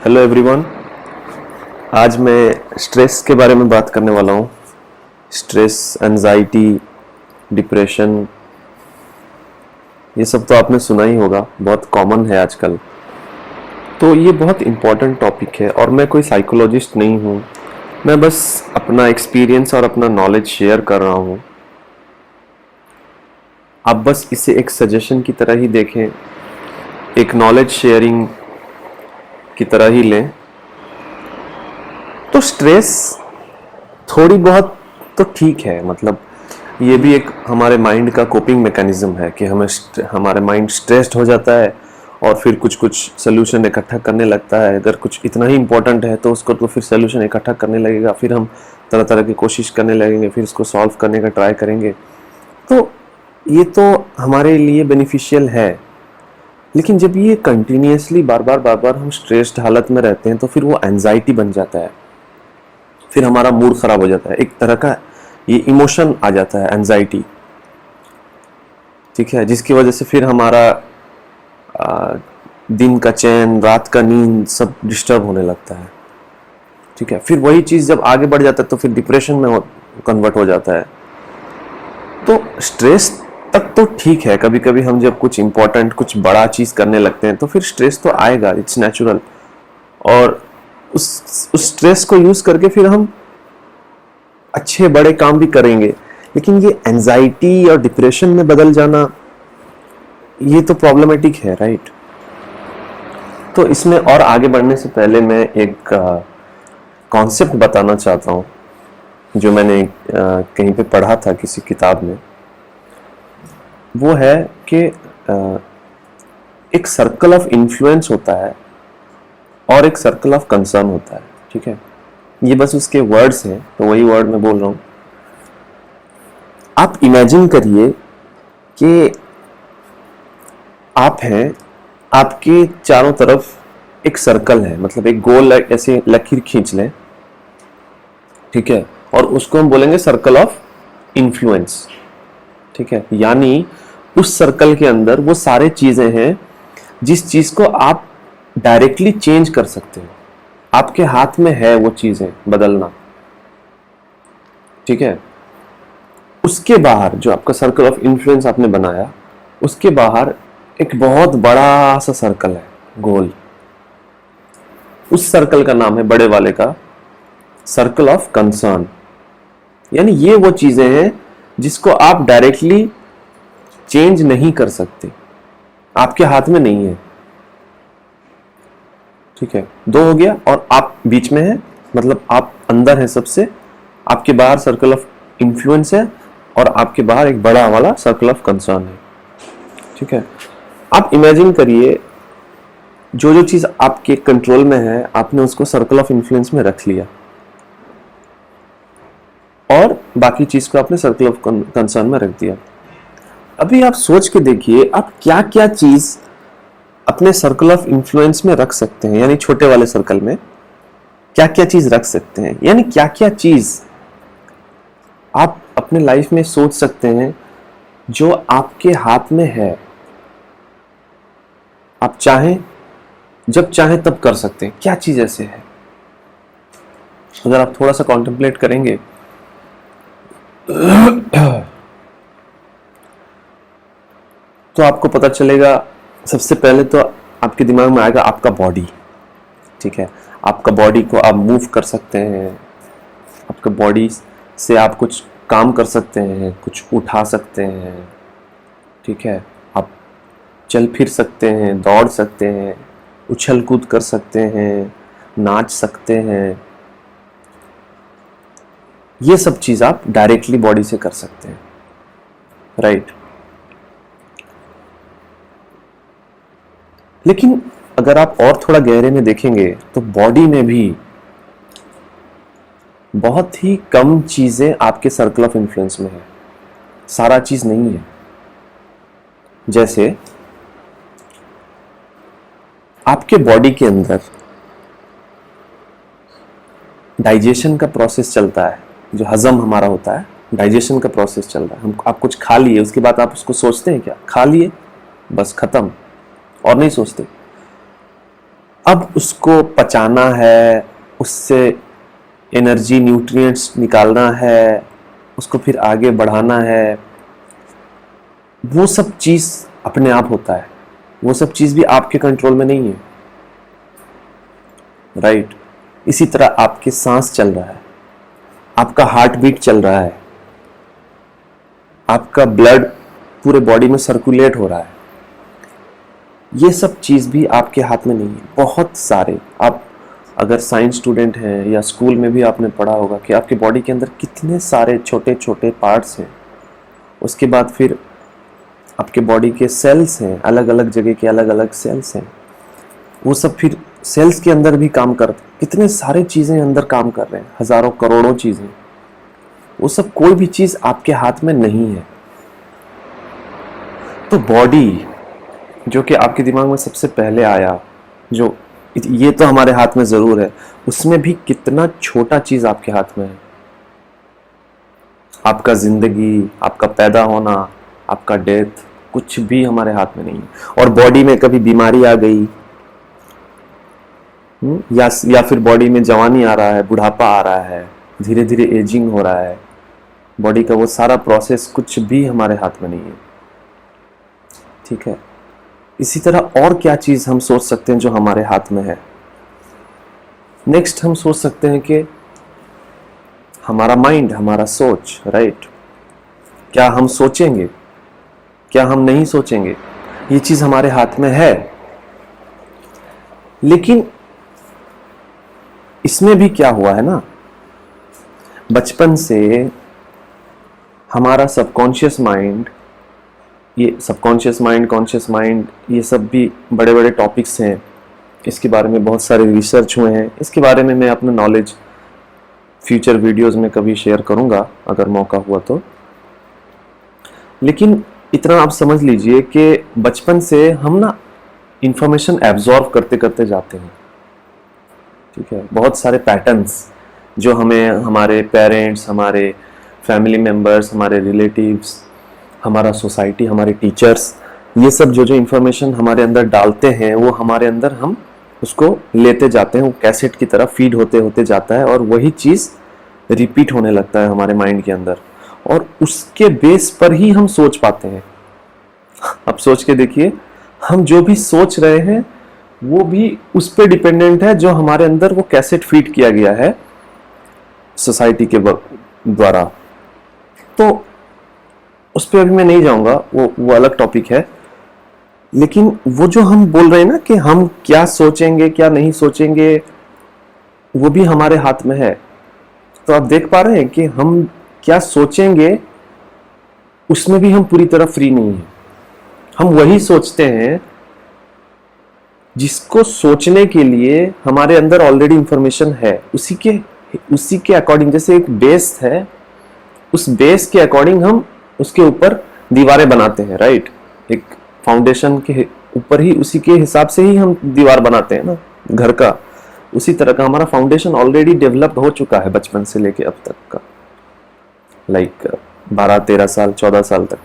Hello everyone. आज मैं stress के बारे में बात करने वाला हूँ। स्ट्रेस, एंजाइटी, डिप्रेशन, ये सब तो आपने सुना ही होगा, बहुत कॉमन है आजकल। तो ये बहुत इम्पोर्टेंट टॉपिक है और मैं कोई साइकोलॉजिस्ट नहीं हूँ। मैं बस अपना एक्सपीरियंस और अपना नॉलेज शेयर कर रहा हूँ। आप बस इसे एक सजेशन की तरह ही देखें, एक नॉलेज शेयरिंग की तरह ही लें। तो स्ट्रेस थोड़ी बहुत तो ठीक है, मतलब ये भी एक हमारे माइंड का कोपिंग मैकेनिज्म है कि हमारे माइंड स्ट्रेस्ड हो जाता है और फिर कुछ कुछ सोल्यूशन इकट्ठा करने लगता है। अगर कुछ इतना ही इम्पोर्टेंट है तो उसको तो फिर सोल्यूशन इकट्ठा करने लगेगा, फिर हम तरह तरह की कोशिश करने लगेंगे, फिर इसको सॉल्व करने का ट्राई करेंगे। तो ये तो हमारे लिए बेनिफिशियल है, लेकिन जब ये कंटिन्यूसली बार बार हम स्ट्रेस्ड हालत में रहते हैं तो फिर वो एंजाइटी बन जाता है, फिर हमारा मूड खराब हो जाता है। एक तरह का ये इमोशन आ जाता है, एंजाइटी, ठीक है, जिसकी वजह से फिर हमारा दिन का चैन, रात का नींद सब डिस्टर्ब होने लगता है, ठीक है। फिर वही चीज़ जब आगे बढ़ जाता है तो फिर डिप्रेशन में कन्वर्ट हो जाता है। तो स्ट्रेस तक तो ठीक है, कभी कभी हम जब कुछ इंपॉर्टेंट, कुछ बड़ा चीज़ करने लगते हैं तो फिर स्ट्रेस तो आएगा, इट्स नेचुरल। और उस स्ट्रेस को यूज़ करके फिर हम अच्छे बड़े काम भी करेंगे। लेकिन ये एंजाइटी और डिप्रेशन में बदल जाना, ये तो प्रॉब्लमेटिक है, राइट। तो इसमें और आगे बढ़ने से पहले मैं एक कॉन्सेप्ट बताना चाहता हूँ जो मैंने कहीं पे पढ़ा था किसी किताब में। वो है कि एक सर्कल ऑफ इन्फ्लुएंस होता है और एक सर्कल ऑफ कंसर्न होता है, ठीक है। ये बस उसके वर्ड्स हैं, तो वही वर्ड मैं बोल रहा हूँ। आप इमेजिन करिए कि आप हैं, आपके चारों तरफ एक सर्कल है, मतलब एक गोल ऐसे लकीर खींच लें, ठीक है, और उसको हम बोलेंगे सर्कल ऑफ इन्फ्लुएंस, ठीक है। यानी उस सर्कल के अंदर वो सारे चीजें हैं जिस चीज को आप डायरेक्टली चेंज कर सकते हो, आपके हाथ में है वो चीजें बदलना, ठीक है। उसके बाहर जो आपका सर्कल ऑफ इन्फ्लुएंस आपने बनाया, उसके बाहर एक बहुत बड़ा सा सर्कल है, गोल। उस सर्कल का नाम है, बड़े वाले का, सर्कल ऑफ कंसर्न। यानी ये वो चीजें हैं जिसको आप डायरेक्टली चेंज नहीं कर सकते, आपके हाथ में नहीं है, ठीक है। दो हो गया, और आप बीच में है, मतलब आप अंदर है सबसे, आपके बाहर सर्कल ऑफ इन्फ्लुएंस है और आपके बाहर एक बड़ा वाला सर्कल ऑफ कंसर्न है, ठीक है। आप इमेजिन करिए, जो जो चीज आपके कंट्रोल में है आपने उसको सर्कल ऑफ इन्फ्लुएंस में रख लिया और बाकी चीज को आपने सर्कल ऑफ कंसर्न में रख दिया। अभी आप सोच के देखिए, आप क्या क्या चीज अपने सर्कल ऑफ इन्फ्लुएंस में रख सकते हैं, यानी छोटे वाले सर्कल में क्या क्या चीज रख सकते हैं, यानी क्या क्या चीज आप अपने लाइफ में सोच सकते हैं जो आपके हाथ में है। आप चाहें, जब चाहें तब कर सकते हैं। क्या चीज ऐसे है, अगर आप थोड़ा सा कॉन्टेम्पलेट करेंगे तो आपको पता चलेगा। सबसे पहले तो आपके दिमाग में आएगा आपका बॉडी, ठीक है। आपका बॉडी को आप मूव कर सकते हैं, आपका बॉडी से आप कुछ काम कर सकते हैं, कुछ उठा सकते हैं, ठीक है। आप चल फिर सकते हैं, दौड़ सकते हैं, उछल कूद कर सकते हैं, नाच सकते हैं। ये सब चीज आप डायरेक्टली बॉडी से कर सकते हैं, राइट। लेकिन अगर आप और थोड़ा गहरे में देखेंगे तो बॉडी में भी बहुत ही कम चीजें आपके सर्कल ऑफ इन्फ्लुएंस में है, सारा चीज नहीं है। जैसे आपके बॉडी के अंदर डाइजेशन का प्रोसेस चलता है, जो हजम हमारा होता है, डाइजेशन का प्रोसेस चल रहा है। हम आप कुछ खा लिए, उसके बाद आप उसको सोचते हैं क्या? खा लिए, बस खत्म, और नहीं सोचते। अब उसको पचाना है, उससे एनर्जी न्यूट्रिएंट्स निकालना है, उसको फिर आगे बढ़ाना है, वो सब चीज अपने आप होता है। वो सब चीज भी आपके कंट्रोल में नहीं है, राइट। इसी तरह आपके सांस चल रहा है, आपका हार्ट बीट चल रहा है, आपका ब्लड पूरे बॉडी में सर्कुलेट हो रहा है, ये सब चीज भी आपके हाथ में नहीं है। बहुत सारे, आप अगर साइंस स्टूडेंट हैं या स्कूल में भी आपने पढ़ा होगा कि आपके बॉडी के अंदर कितने सारे छोटे छोटे पार्ट्स हैं। उसके बाद फिर आपके बॉडी के सेल्स हैं, अलग अलग जगह के अलग अलग सेल्स हैं। वो सब फिर सेल्स के अंदर भी काम कर, कितने सारे चीजें अंदर काम कर रहे हैं, हजारों करोड़ों चीजें। वो सब कोई भी चीज आपके हाथ में नहीं है। तो बॉडी जो कि आपके दिमाग में सबसे पहले आया, जो ये तो हमारे हाथ में जरूर है, उसमें भी कितना छोटा चीज आपके हाथ में है। आपका जिंदगी, आपका पैदा होना, आपका डेथ, कुछ भी हमारे हाथ में नहीं है। और बॉडी में कभी बीमारी आ गई या फिर बॉडी में जवानी आ रहा है, बुढ़ापा आ रहा है, धीरे धीरे एजिंग हो रहा है, बॉडी का वो सारा प्रोसेस कुछ भी हमारे हाथ में नहीं है, ठीक है। इसी तरह और क्या चीज हम सोच सकते हैं जो हमारे हाथ में है। नेक्स्ट हम सोच सकते हैं कि हमारा माइंड, हमारा सोच, राइट। क्या हम सोचेंगे, क्या हम नहीं सोचेंगे, ये चीज हमारे हाथ में है। लेकिन इसमें भी क्या हुआ है ना, बचपन से हमारा सबकॉन्शियस माइंड, ये सबकॉन्शियस माइंड, कॉन्शियस माइंड, ये सब भी बड़े बड़े टॉपिक्स हैं। इसके बारे में बहुत सारे रिसर्च हुए हैं। इसके बारे में मैं अपना नॉलेज फ्यूचर वीडियोस में कभी शेयर करूंगा अगर मौका हुआ तो। लेकिन इतना आप समझ लीजिए कि बचपन से हम ना इंफॉर्मेशन एब्जॉर्व करते करते जाते हैं, ठीक है। बहुत सारे पैटर्न्स जो हमें हमारे पेरेंट्स, हमारे फैमिली मेम्बर्स, हमारे रिलेटिव्स, हमारा सोसाइटी, हमारे टीचर्स, ये सब जो जो इंफॉर्मेशन हमारे अंदर डालते हैं, वो हमारे अंदर हम उसको लेते जाते हैं। वो कैसेट की तरह फीड होते होते जाता है और वही चीज़ रिपीट होने लगता है हमारे माइंड के अंदर, और उसके बेस पर ही हम सोच पाते हैं। अब सोच के देखिए, हम जो भी सोच रहे हैं वो भी उस पर डिपेंडेंट है जो हमारे अंदर वो कैसेट फीड किया गया है सोसाइटी के द्वारा। तो उस पर अभी मैं नहीं जाऊंगा, वो अलग टॉपिक है। लेकिन वो जो हम बोल रहे हैं ना कि हम क्या सोचेंगे क्या नहीं सोचेंगे, वो भी हमारे हाथ में है। तो आप देख पा रहे हैं कि हम क्या सोचेंगे उसमें भी हम पूरी तरह फ्री नहीं है। हम वही सोचते हैं जिसको सोचने के लिए हमारे अंदर ऑलरेडी इंफॉर्मेशन है, उसी के अकॉर्डिंग। जैसे एक बेस है, उस बेस के अकॉर्डिंग हम उसके ऊपर दीवारें बनाते हैं, राइट। एक फाउंडेशन के ऊपर ही, उसी के हिसाब से ही हम दीवार बनाते हैं ना घर का। उसी तरह का हमारा फाउंडेशन ऑलरेडी डेवलप हो चुका है बचपन से लेके अब तक का, लाइक 12-13 साल 14 साल तक।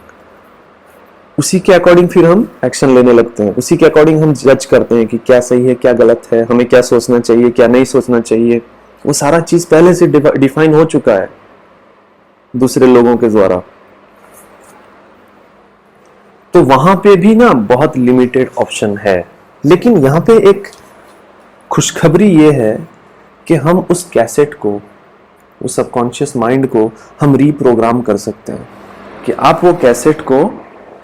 उसी के अकॉर्डिंग फिर हम एक्शन लेने लगते हैं, उसी के अकॉर्डिंग हम जज करते हैं कि क्या सही है क्या गलत है, हमें क्या सोचना चाहिए क्या नहीं सोचना चाहिए। वो सारा चीज पहले से डिफाइन हो चुका है दूसरे लोगों के द्वारा। तो वहां पे भी ना बहुत लिमिटेड ऑप्शन है। लेकिन यहाँ पे एक खुशखबरी ये है कि हम उस कैसेट को, उस सबकॉन्शियस माइंड को हम रीप्रोग्राम कर सकते हैं, कि आप वो कैसेट को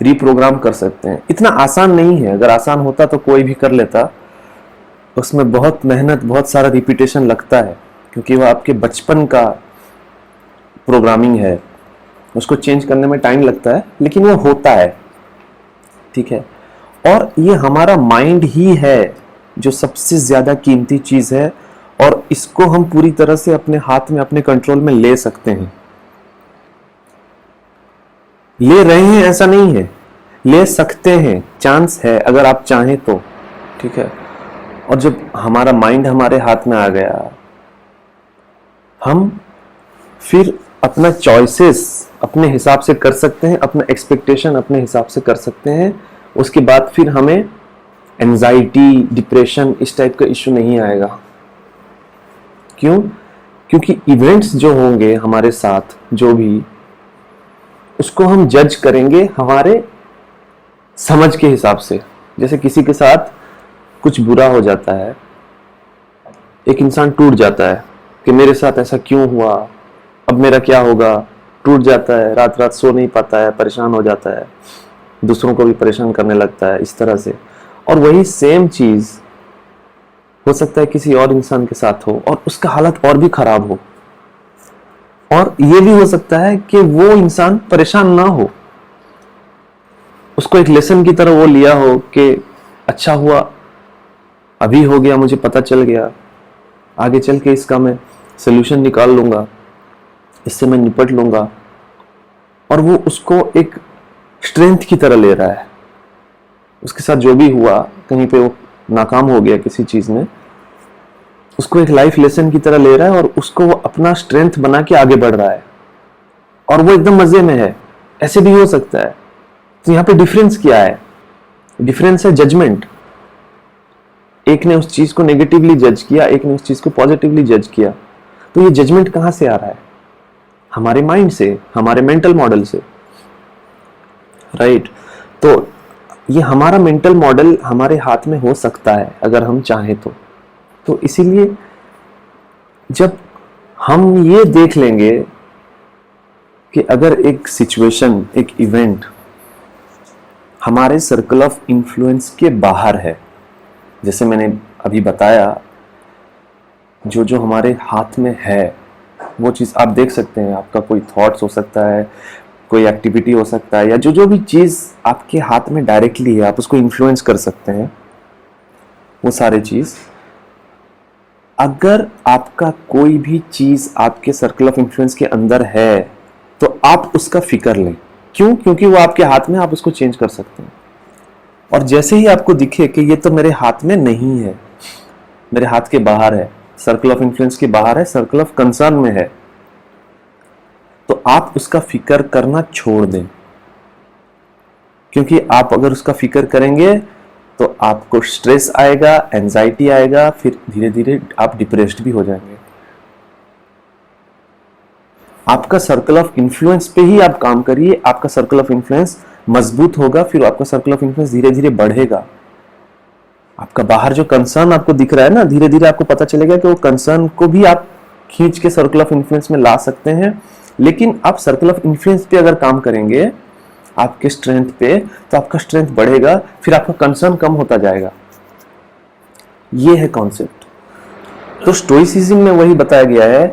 रीप्रोग्राम कर सकते हैं। इतना आसान नहीं है, अगर आसान होता तो कोई भी कर लेता। उसमें बहुत मेहनत, बहुत सारा रिपीटेशन लगता है, क्योंकि वो आपके बचपन का प्रोग्रामिंग है, उसको चेंज करने में टाइम लगता है, लेकिन वो होता है, ठीक है। और ये हमारा माइंड ही है जो सबसे ज्यादा कीमती चीज है, और इसको हम पूरी तरह से अपने हाथ में, अपने कंट्रोल में ले सकते हैं। ले रहे हैं ऐसा नहीं है, ले सकते हैं, चांस है अगर आप चाहें तो, ठीक है। और जब हमारा माइंड हमारे हाथ में आ गया, हम फिर अपना चॉइसेस अपने हिसाब से कर सकते हैं, अपना एक्सपेक्टेशन अपने हिसाब से कर सकते हैं। उसके बाद फिर हमें एंजाइटी, डिप्रेशन, इस टाइप का इश्यू नहीं आएगा। क्यों? क्योंकि इवेंट्स जो होंगे हमारे साथ, जो भी, उसको हम जज करेंगे हमारे समझ के हिसाब से। जैसे किसी के साथ कुछ बुरा हो जाता है, एक इंसान टूट जाता है कि मेरे साथ ऐसा क्यों हुआ, अब मेरा क्या होगा, टूट जाता है, रात रात सो नहीं पाता है, परेशान हो जाता है, दूसरों को भी परेशान करने लगता है इस तरह से। और वही सेम चीज हो सकता है किसी और इंसान के साथ हो और उसका हालत और भी खराब हो, और ये भी हो सकता है कि वो इंसान परेशान ना हो, उसको एक लेसन की तरह वो लिया हो कि अच्छा हुआ, अभी हो गया, मुझे पता चल गया, आगे चल के इसका मैं सोल्यूशन निकाल लूंगा, इससे मैं निपट लूंगा, और वो उसको एक स्ट्रेंथ की तरह ले रहा है। उसके साथ जो भी हुआ, कहीं पे वो नाकाम हो गया किसी चीज में, उसको एक लाइफ लेसन की तरह ले रहा है और उसको वो अपना स्ट्रेंथ बना के आगे बढ़ रहा है, और वो एकदम मजे में है। ऐसे भी हो सकता है। तो यहाँ पे डिफरेंस क्या है? डिफरेंस है जजमेंट। एक ने उस चीज को नेगेटिवली जज किया, एक ने उस चीज को पॉजिटिवली जज किया। तो ये जजमेंट कहां से आ रहा है? हमारे माइंड से, हमारे मेंटल मॉडल से, राइट? तो ये हमारा मेंटल मॉडल हमारे हाथ में हो सकता है अगर हम चाहें तो इसीलिए जब हम ये देख लेंगे कि अगर एक सिचुएशन, एक इवेंट हमारे सर्कल ऑफ इन्फ्लुएंस के बाहर है, जैसे मैंने अभी बताया, जो जो हमारे हाथ में है वो चीज़ आप देख सकते हैं। आपका कोई थॉट्स हो सकता है, कोई एक्टिविटी हो सकता है, या जो जो भी चीज़ आपके हाथ में डायरेक्टली है, आप उसको इन्फ्लुएंस कर सकते हैं। वो सारे चीज़, अगर आपका कोई भी चीज़ आपके सर्कल ऑफ इन्फ्लुएंस के अंदर है तो आप उसका फिक्र लें। क्यों? क्योंकि वो आपके हाथ में, आप उसको चेंज कर सकते हैं। और जैसे ही आपको दिखे कि ये तो मेरे हाथ में नहीं है, मेरे हाथ के बाहर है, सर्कल ऑफ इन्फ्लुएंस के बाहर है, सर्कल ऑफ कंसर्न में है, तो आप उसका फिक्र करना छोड़ दें। क्योंकि आप अगर उसका फिक्र करेंगे तो आपको स्ट्रेस आएगा, एंजाइटी आएगा, फिर धीरे धीरे आप डिप्रेस्ड भी हो जाएंगे। आपका सर्कल ऑफ इन्फ्लुएंस पे ही आप काम करिए, आपका सर्कल ऑफ इन्फ्लुएंस मजबूत होगा, फिर आपका सर्कल ऑफ इन्फ्लुएंस धीरे धीरे बढ़ेगा। आपका बाहर जो कंसर्न आपको दिख रहा है ना, धीरे धीरे आपको पता चलेगा कि वो कंसर्न को भी आप खींच के सर्कल ऑफ इन्फ्लुएंस में ला सकते हैं। लेकिन आप सर्कल ऑफ इन्फ्लुएंस पे अगर काम करेंगे, आपके स्ट्रेंथ पे, तो आपका स्ट्रेंथ बढ़ेगा, फिर आपका कंसर्न कम होता जाएगा। ये है कॉन्सेप्ट। तो स्टोइसिज्म में वही बताया गया है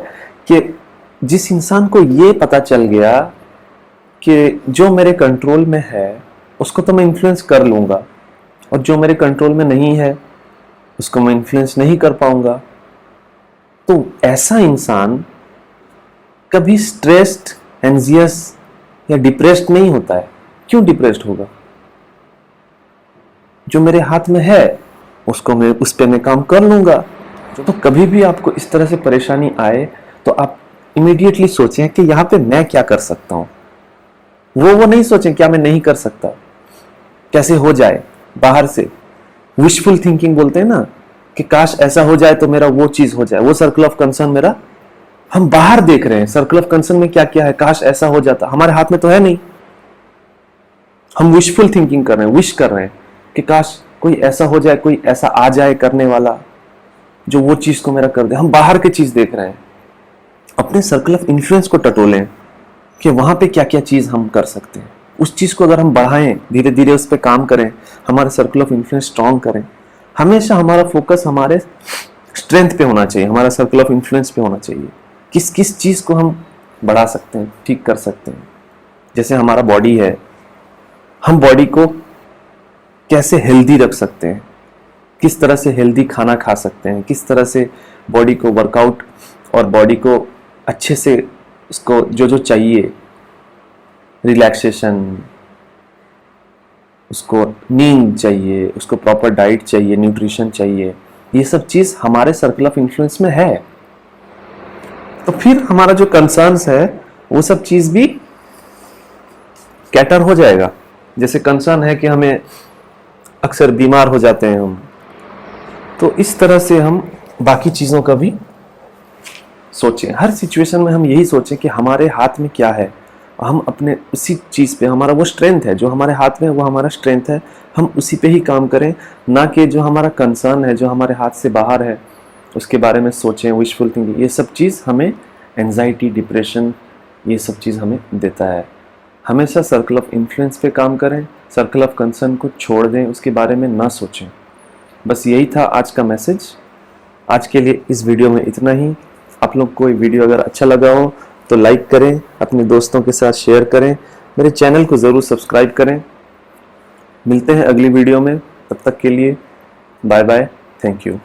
कि जिस इंसान को ये पता चल गया कि जो मेरे कंट्रोल में है उसको तो मैं इन्फ्लुएंस कर लूंगा, और जो मेरे कंट्रोल में नहीं है उसको मैं इन्फ्लुएंस नहीं कर पाऊंगा, तो ऐसा इंसान कभी स्ट्रेस्ड, एंजियस या डिप्रेस्ड नहीं होता है। क्यों डिप्रेस्ड होगा? जो मेरे हाथ में है उसको मैं, उस पे मैं काम कर लूंगा। तो कभी भी आपको इस तरह से परेशानी आए तो आप इमीडिएटली सोचें कि यहाँ पे मैं क्या कर सकता हूं। वो नहीं सोचें क्या मैं नहीं कर सकता, कैसे हो जाए बाहर से। विशफुल थिंकिंग बोलते हैं ना, कि काश ऐसा हो जाए तो मेरा वो चीज हो जाए। वो सर्कल ऑफ कंसर्न मेरा, हम बाहर देख रहे हैं सर्कल ऑफ कंसर्न में क्या क्या है, काश ऐसा हो जाता, हमारे हाथ में तो है नहीं। हम विशफुल थिंकिंग कर रहे हैं, विश कर रहे हैं कि काश कोई ऐसा हो जाए, कोई ऐसा आ जाए करने वाला जो वो चीज को मेरा कर दे। हम बाहर की चीज देख रहे हैं। अपने सर्कल ऑफ इन्फ्लुएंस को टटोलें कि वहां पे क्या क्या चीज हम कर सकते हैं। उस चीज को अगर हम बढ़ाएं, धीरे धीरे उस पर काम करें, हमारे सर्कल ऑफ इन्फ्लुएंस स्ट्रांग करें। हमेशा हमारा फोकस हमारे स्ट्रेंथ पे होना चाहिए, हमारा सर्कल ऑफ इन्फ्लुएंस पे होना चाहिए। किस किस चीज को हम बढ़ा सकते हैं, ठीक कर सकते हैं। जैसे हमारा बॉडी है, हम बॉडी को कैसे हेल्दी रख सकते हैं, किस तरह से हेल्दी खाना खा सकते हैं, किस तरह से बॉडी को वर्कआउट और बॉडी को अच्छे से उसको जो जो चाहिए, रिलैक्सेशन, उसको नींद चाहिए, उसको प्रॉपर डाइट चाहिए, न्यूट्रिशन चाहिए, ये सब चीज हमारे सर्कल ऑफ इन्फ्लुएंस में है। तो फिर हमारा जो कंसर्न्स है वो सब चीज भी कैटर हो जाएगा। जैसे कंसर्न है कि हमें अक्सर बीमार हो जाते हैं हम। तो इस तरह से हम बाकी चीज़ों का भी सोचें, हर सिचुएशन में हम यही सोचें कि हमारे हाथ में क्या है, हम अपने उसी चीज़ पे, हमारा वो स्ट्रेंथ है जो हमारे हाथ में है, वो हमारा स्ट्रेंथ है, हम उसी पे ही काम करें, ना कि जो हमारा कंसर्न है जो हमारे हाथ से बाहर है उसके बारे में सोचें, विशफुल थिंकिंग। ये सब चीज़ हमें एंजाइटी, डिप्रेशन, ये सब चीज़ हमें देता है। हमेशा सर्कल ऑफ इन्फ्लुएंस पे काम करें, सर्कल ऑफ कंसर्न को छोड़ दें, उसके बारे में ना सोचें। बस यही था आज का मैसेज। आज के लिए इस वीडियो में इतना ही। आप लोग को ये वीडियो अगर अच्छा लगा हो तो लाइक करें, अपने दोस्तों के साथ शेयर करें, मेरे चैनल को ज़रूर सब्सक्राइब करें। मिलते हैं अगली वीडियो में, तब तक के लिए बाय बाय, थैंक यू।